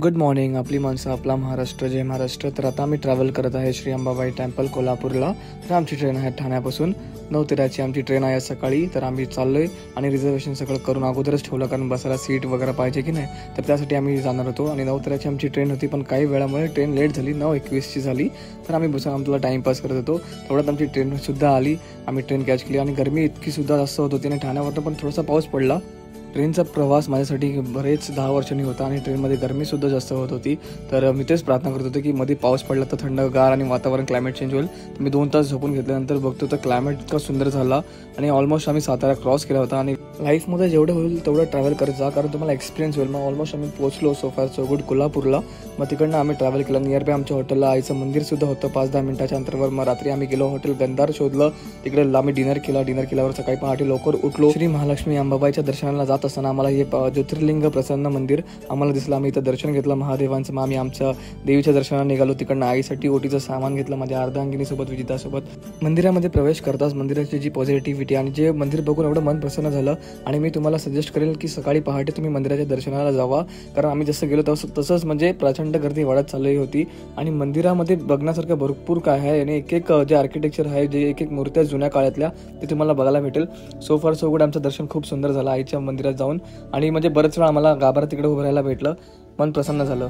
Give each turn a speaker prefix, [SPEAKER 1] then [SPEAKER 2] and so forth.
[SPEAKER 1] Good morning. आपली माणसं, आपला महाराष्ट्र, जय महाराष्ट्र. तर आता आम्ही ट्रॅव्हल करत आहे श्री अंबाबाई टेम्पल कोल्हापूरला. तर आमची ट्रेन आहे ठाण्यापासून 9:13ची आमची ट्रेन आहे सकाळी. तर आम्ही चाललोय आणि रिझर्वेशन सगळं करून अगोदरच ठेवलं, कारण बसायला सीट वगैरे पाहिजे की नाही. तर त्यासाठी आम्ही जाणार होतो आणि 9:13ची आमची ट्रेन होती, पण काही वेळामुळे ट्रेन लेट झाली. 9:21ची झाली. तर आम्ही बसून आम्हाला टाईमपास करत होतो. तेवढ्यात आमची ट्रेनसुद्धा आली. आम्ही ट्रेन कॅच केली आणि गरमी इतकी सुद्धा जास्त होत होती आणि ठाण्यावरनं पण थोडासा पाऊस पडला. ट्रेनचा प्रवास माझ्यासाठी बरेच 10 वर्षांनी होता आणि ट्रेनमध्ये गरमीसुद्धा जास्त होत होती. तर मी तेच प्रार्थना करत होतो की मध्ये पाऊस पडला तर थंडगार आणि वातावरण क्लायमेट चेंज होईल. तर मी 2 तास झोपून घेतल्यानंतर बघतो तर क्लायमेट इतका सुंदर झाला आणि ऑलमोस्ट आम्ही सातारा क्रॉस केला होता. आणि लाईफमध्ये जेवढं होईल तेवढं ट्रॅव्हल करत जा, कारण तुम्हाला एक्सपिरियन्स होईल. मग ऑलमोस्ट आम्ही पोहोचलो सो फार सो गुड कोल्हापूरला. मग तिकडनं आम्ही ट्रॅव्हल केलं. नियर बाय आमच्या हॉटेलला आईचं मंदिरसुद्धा होतं 5-10 मिनिटाच्या अंतरावर. मग रात्री आम्ही गेलो हॉटेल गंधार शोधलं. तिकडे आम्ही डिनर केला. डिनर केल्यावर सकाळी पहाटे लवकर उठलो. श्री महालक्ष्मी अंबाबाईच्या दर्शनाला जात असताना आम्हाला हे ज्योतिर्लिंग प्रसन्न मंदिर आम्हाला दिसलं. आम्ही इथं दर्शन घेतलं महादेवांचं. मग आम्ही आमच्या देवीच्या दर्शनाला निघालो. तिकडनं आईसाठी ओटीचं सामान घेतलं माझ्या अर्धांगिनीसोबत, विजितासोबत. मंदिरामध्ये प्रवेश करताच मंदिराची जी पॉझिटिव्हिटी आणि जे मंदिर बघून एवढं मन प्रसन्न झालं. आणि मी तुम्हाला सजेस्ट करेल की सकाळी पहाटे तुम्ही मंदिराच्या दर्शनाला जावा, कारण आम्ही जसं गेलो तसंच म्हणजे प्रचंड गर्दी वाढत चालली होती. आणि मंदिरामध्ये बघण्यासारखं भरपूर काय आहे आणि एक जे आर्किटेक्चर आहे, जे एक मूर्त्या जुन्या काळातल्या, ते तुम्हाला बघायला भेटेल. सो फार सो गुड. आमचं दर्शन खूप सुंदर झालं आईच्या मंदिरात जाऊन. आणि म्हणजे बरेच वेळा आम्हाला गाभाऱ्यात तिकडे उभं राहायला भेटलं. मन प्रसन्न झालं.